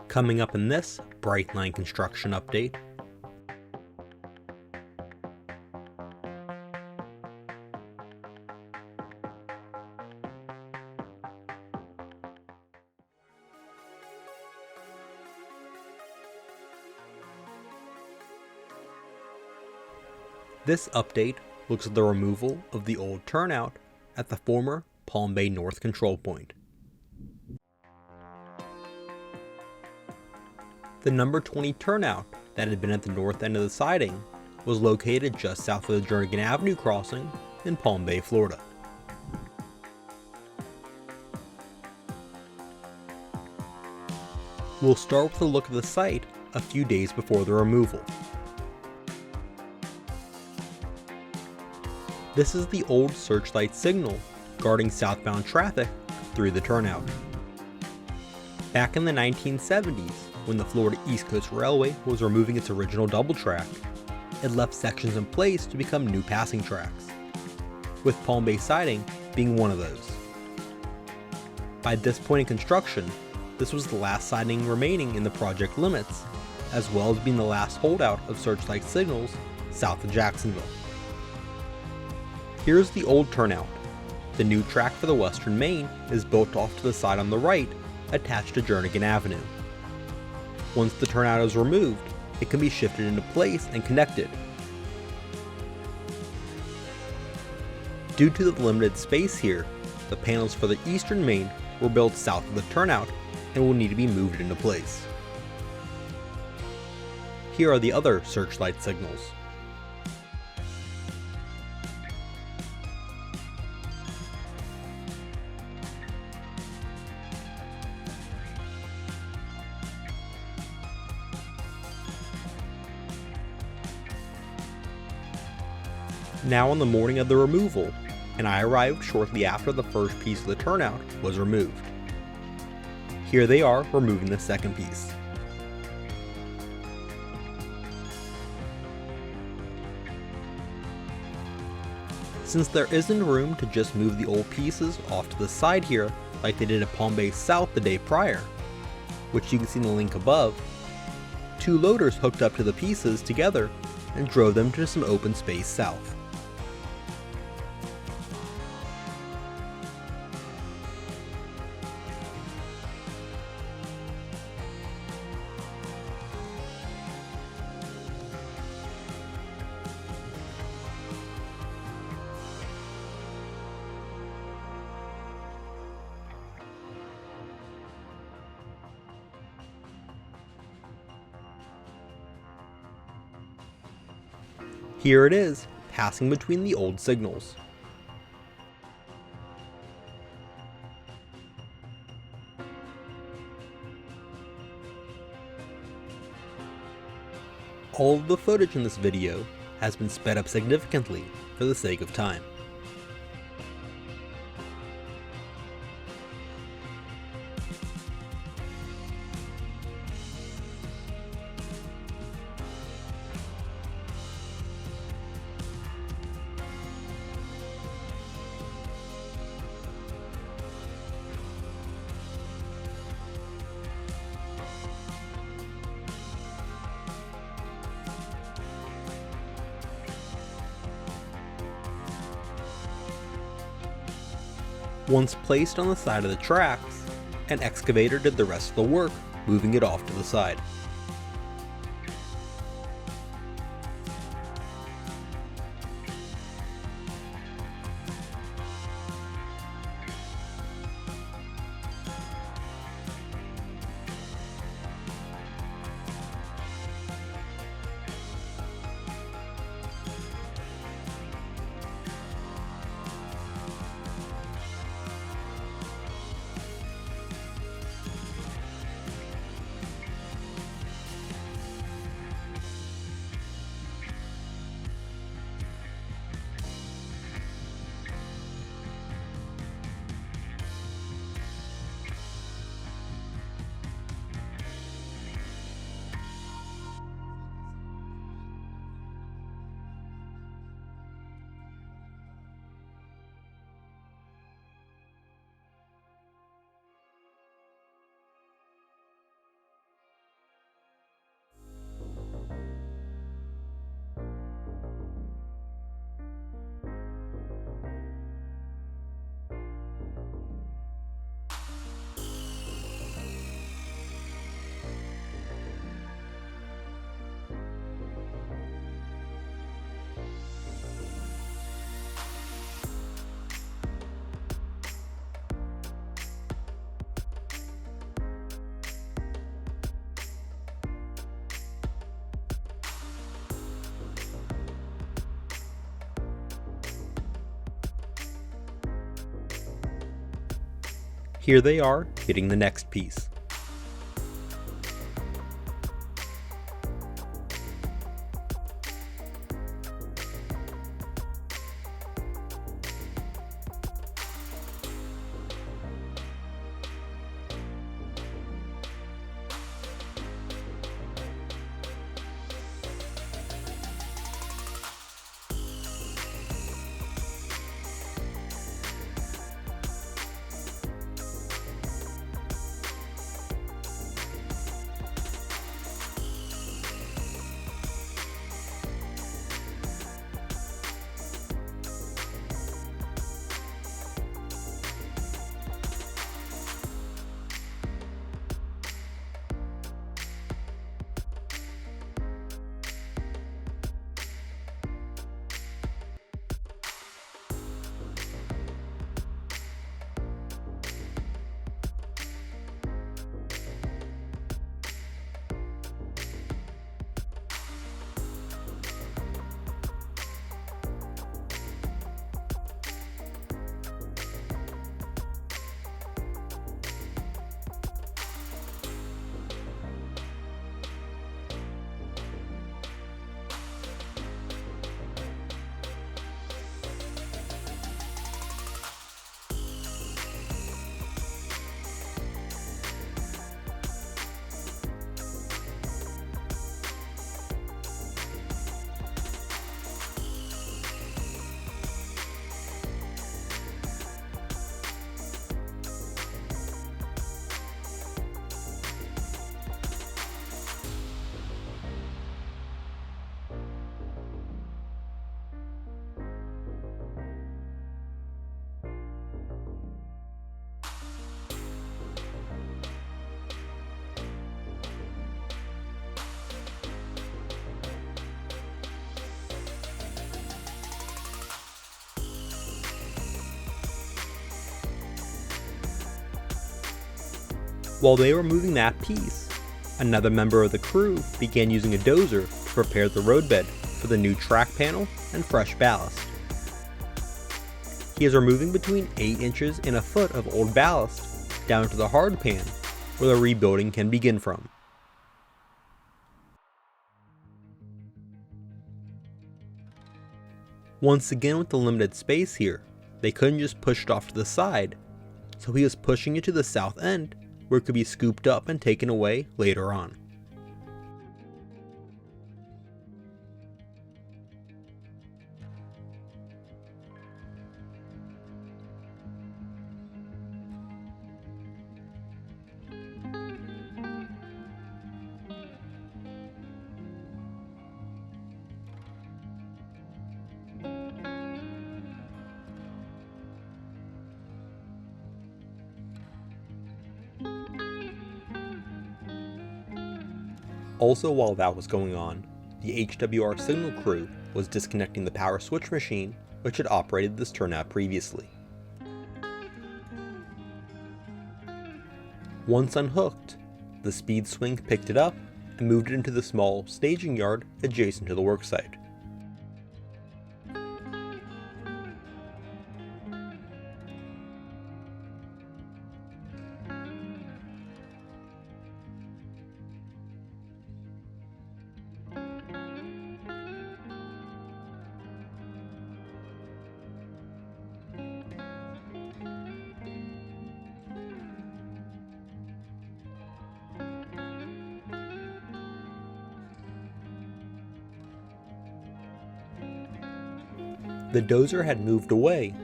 Coming up in this Brightline construction update, this update looks at the removal of the old turnout at the former Palm Bay North control point. The number 20 turnout that had been at the north end of the siding was located just south of the Jernigan Avenue crossing in Palm Bay, Florida. We'll start with a look at the site a few days before the removal. This is the old searchlight signal guarding southbound traffic through the turnout. Back in the 1970s, when the Florida East Coast Railway was removing its original double track, it left sections in place to become new passing tracks, with Palm Bay siding being one of those. By this point in construction, this was the last siding remaining in the project limits, as well as being the last holdout of searchlight signals south of Jacksonville. Here's the old turnout. The new track for the western main is built off to the side on the right, attached to Jernigan Avenue. Once the turnout is removed, it can be shifted into place and connected. Due to the limited space here, the panels for the eastern main were built south of the turnout and will need to be moved into place. Here are the other searchlight signals. Now on the morning of the removal, and I arrived shortly after the first piece of the turnout was removed. Here they are removing the second piece. Since there isn't room to just move the old pieces off to the side here like they did at Palm Bay South the day prior, which you can see in the link above, two loaders hooked up to the pieces together and drove them to some open space south. Here it is, passing between the old signals. All of the footage in this video has been sped up significantly for the sake of time. Once placed on the side of the tracks, an excavator did the rest of the work, moving it off to the side. Here they are, hitting the next piece. While they were moving that piece, another member of the crew began using a dozer to prepare the roadbed for the new track panel and fresh ballast. He is removing between 8 inches and a foot of old ballast down to the hard pan where the rebuilding can begin from. Once again, with the limited space here, they couldn't just push it off to the side, so he was pushing it to the south end where it could be scooped up and taken away later on. Also, while that was going on, the HWR signal crew was disconnecting the power switch machine which had operated this turnout previously. Once unhooked, the speed swing picked it up and moved it into the small staging yard adjacent to the worksite. The dozer had moved away,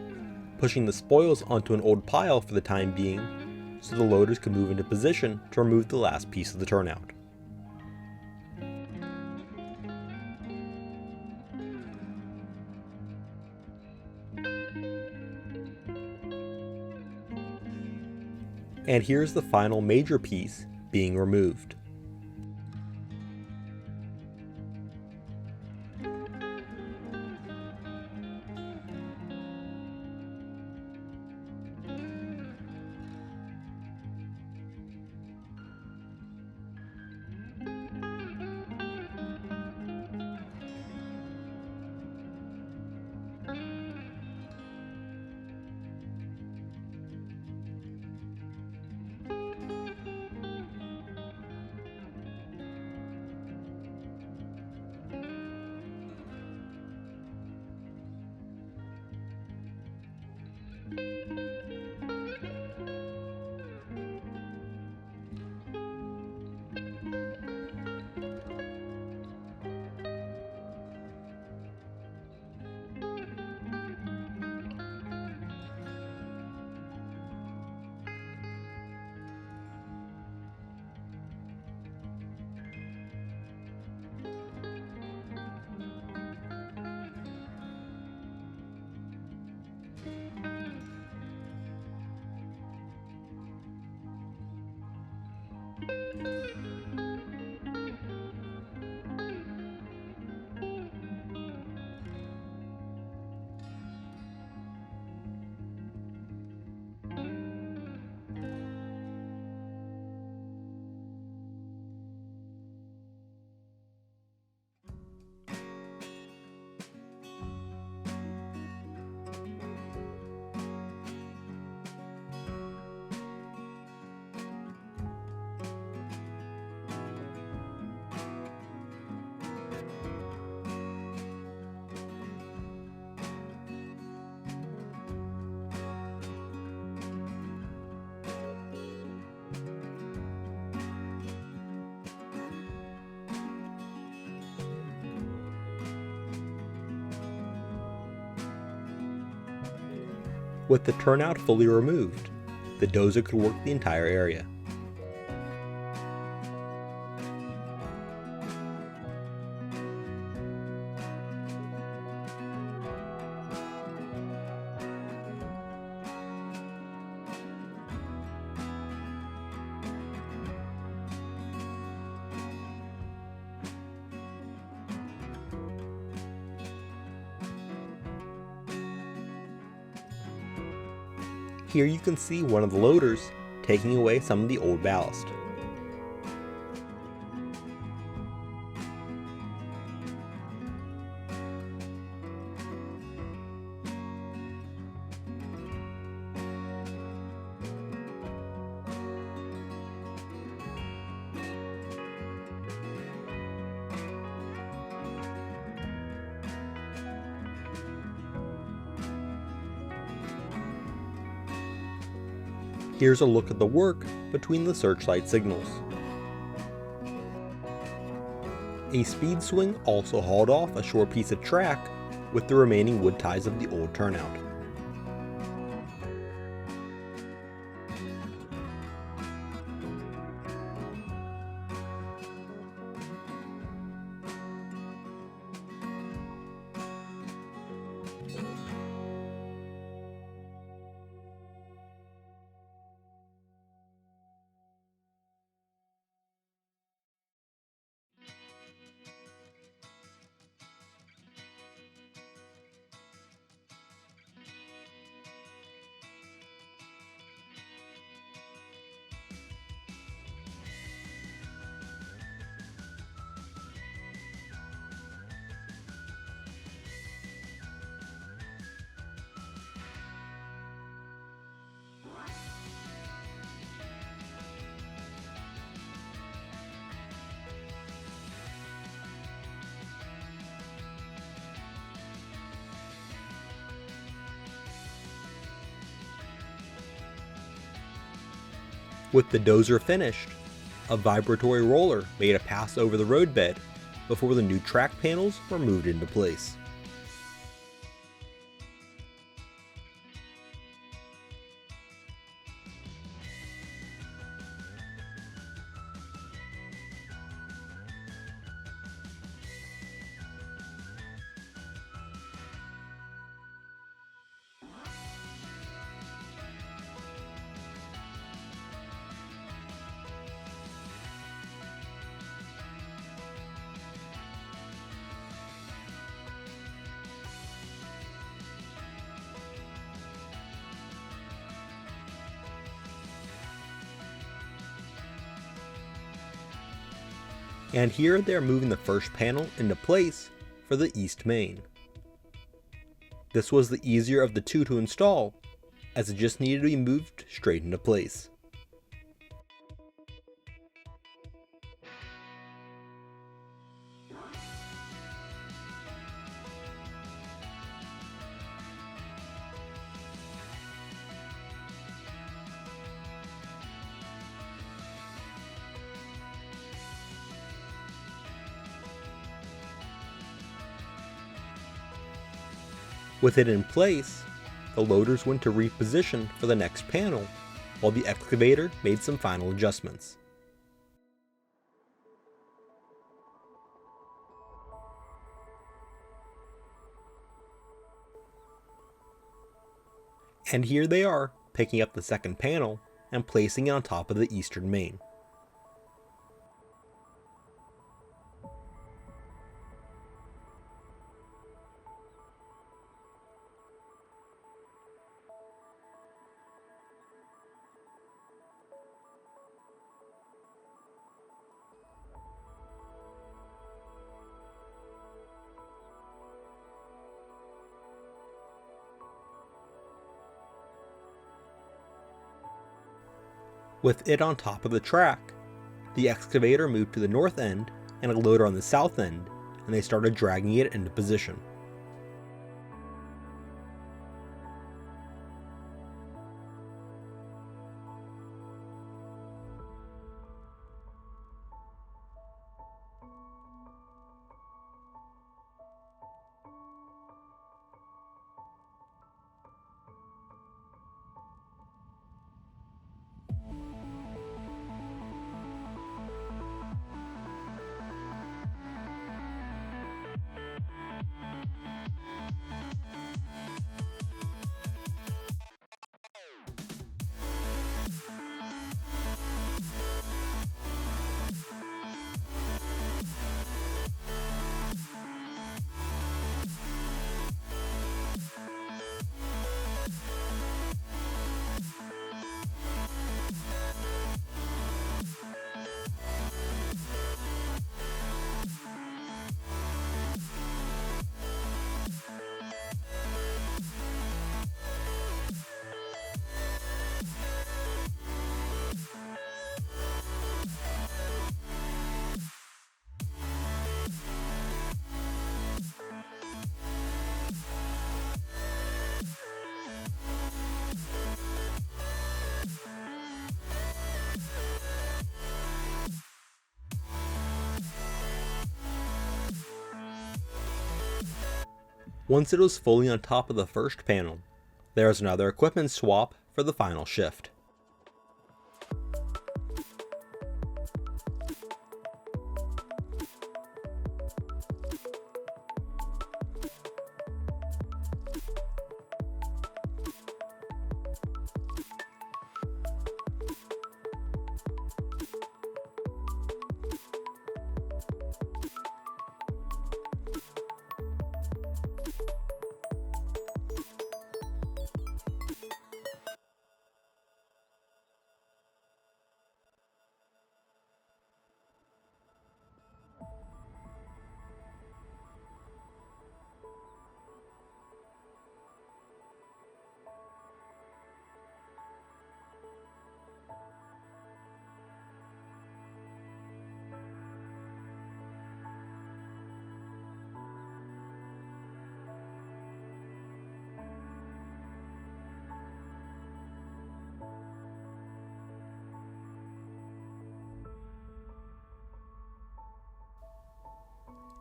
pushing the spoils onto an old pile for the time being, so the loaders could move into position to remove the last piece of the turnout. And here's the final major piece being removed. With the turnout fully removed, the dozer could work the entire area. Here you can see one of the loaders taking away some of the old ballast. Here's a look at the work between the searchlight signals. A speed swing also hauled off a short piece of track with the remaining wood ties of the old turnout. With the dozer finished, a vibratory roller made a pass over the roadbed before the new track panels were moved into place. And here they're moving the first panel into place for the east main. This was the easier of the two to install, as it just needed to be moved straight into place. With it in place, the loaders went to reposition for the next panel, while the excavator made some final adjustments. And here they are, picking up the second panel and placing it on top of the eastern main. With it on top of the track, the excavator moved to the north end and a loader on the south end, and they started dragging it into position. Once it was fully on top of the first panel, there was another equipment swap for the final shift.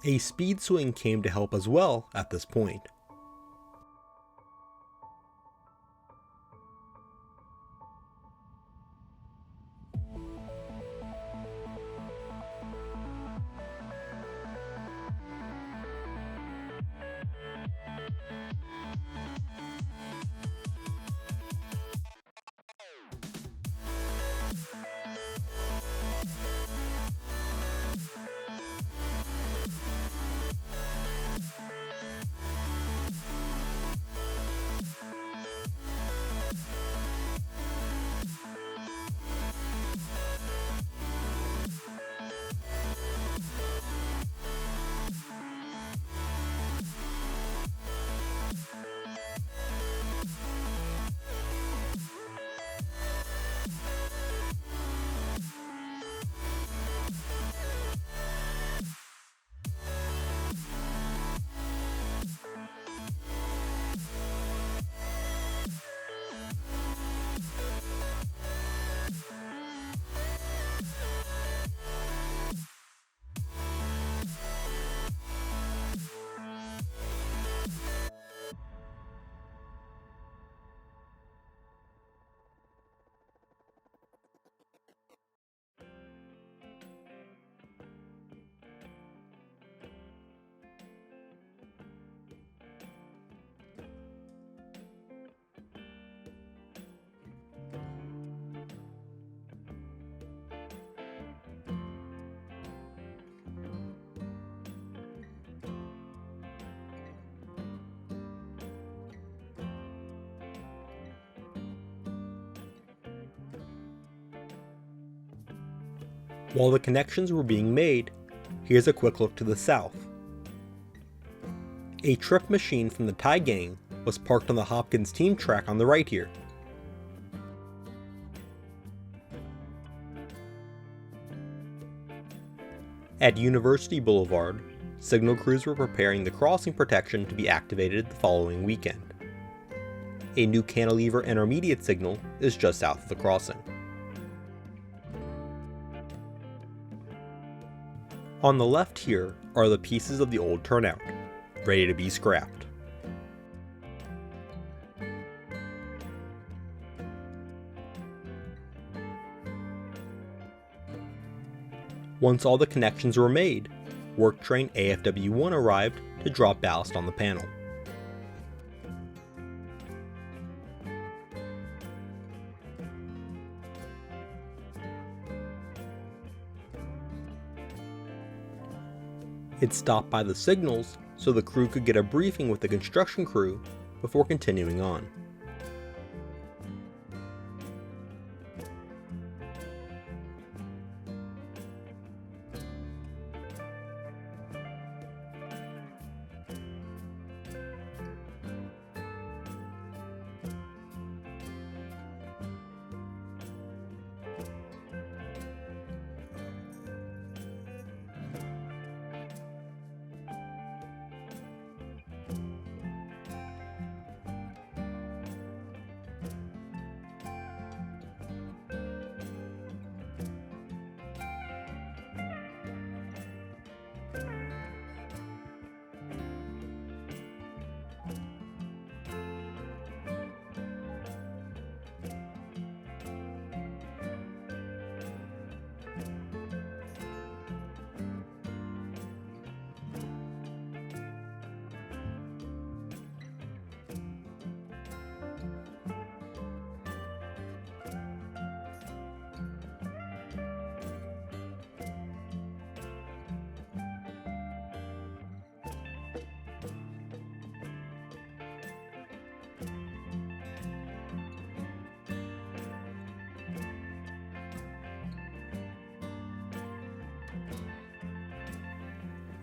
A speed swing came to help as well at this point. While the connections were being made, here's a quick look to the south. A trip machine from the tie gang was parked on the Hopkins team track on the right here. At University Boulevard, signal crews were preparing the crossing protection to be activated the following weekend. A new cantilever intermediate signal is just south of the crossing. On the left here are the pieces of the old Turnout, ready to be scrapped. Once all the connections were made, work train AFW1 arrived to drop ballast on the panel. It stopped by the signals so the crew could get a briefing with the construction crew before continuing on.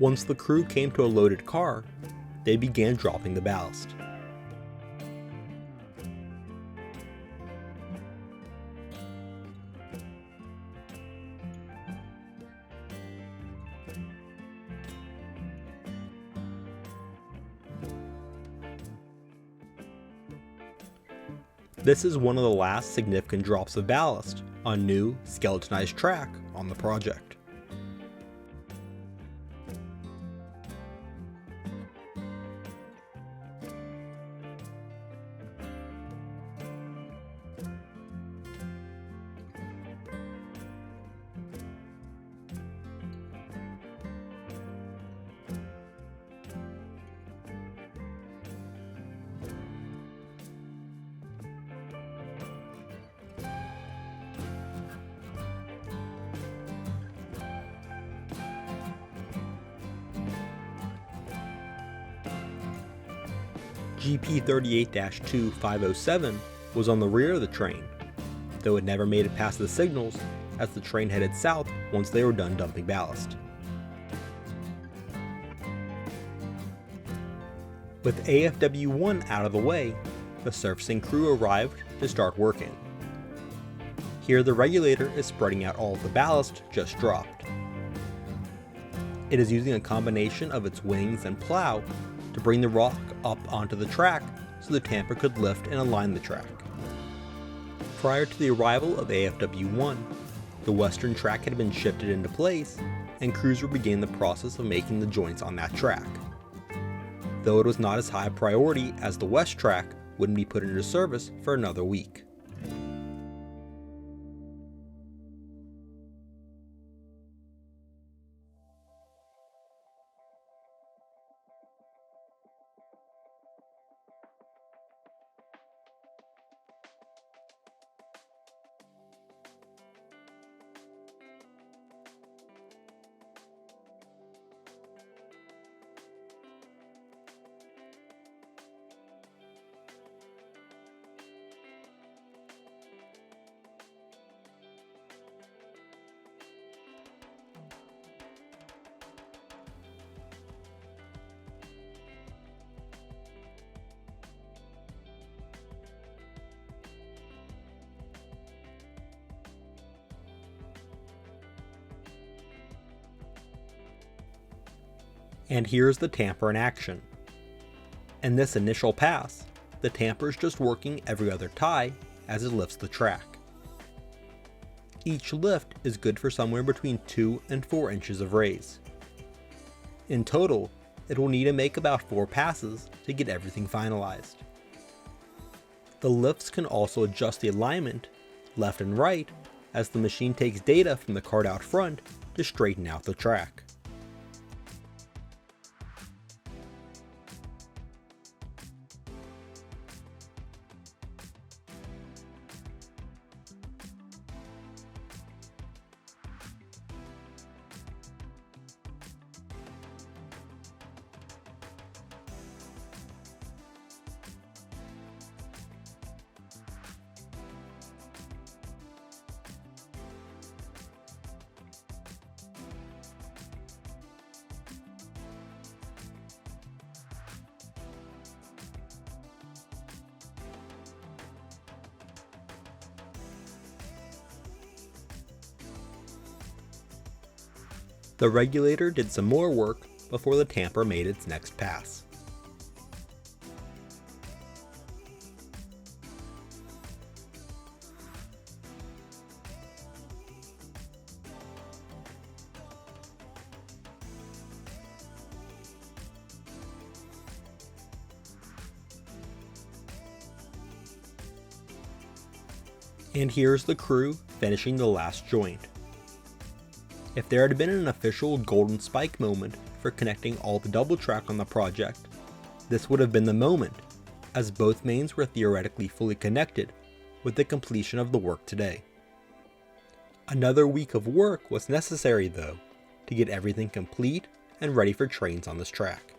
Once the crew came to a loaded car, they began dropping the ballast. This is one of the last significant drops of ballast on new, skeletonized track on the project. GP 38-2507 was on the rear of the train, though it never made it past the signals as the train headed south once they were done dumping ballast. With AFW1 out of the way, the surfacing crew arrived to start working. Here the regulator is spreading out all of the ballast just dropped. It is using a combination of its wings and plow to bring the rock up onto the track so the tamper could lift and align the track. Prior to the arrival of AFW1, the western track had been shifted into place and crews were beginning the process of making the joints on that track. Though it was not as high a priority as the west track wouldn't be put into service for another week. And here's the tamper in action. In this initial pass, the tamper is just working every other tie as it lifts the track. Each lift is good for somewhere between 2 and 4 inches of raise. In total, it will need to make about 4 passes to get everything finalized. The lifts can also adjust the alignment left and right as the machine takes data from the cart out front to straighten out the track. The regulator did some more work before the tamper made its next pass. And here's the crew finishing the last joint. If there had been an official golden spike moment for connecting all the double track on the project, this would have been the moment, as both mains were theoretically fully connected with the completion of the work today. Another week of work was necessary though, to get everything complete and ready for trains on this track.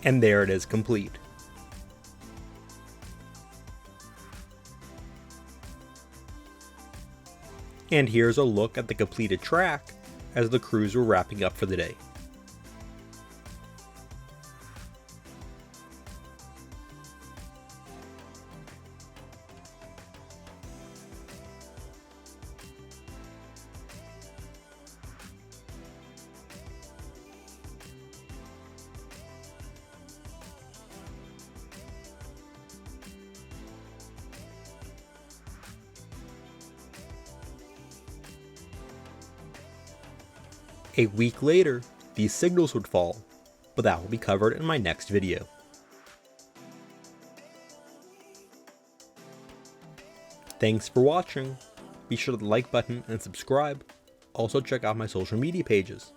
And there it is complete. And here's a look at the completed track as the crews were wrapping up for the day. A week later, these signals would fall, but that will be covered in my next video. Thanks for watching. Be sure to like the like button and subscribe. Also check out my social media pages.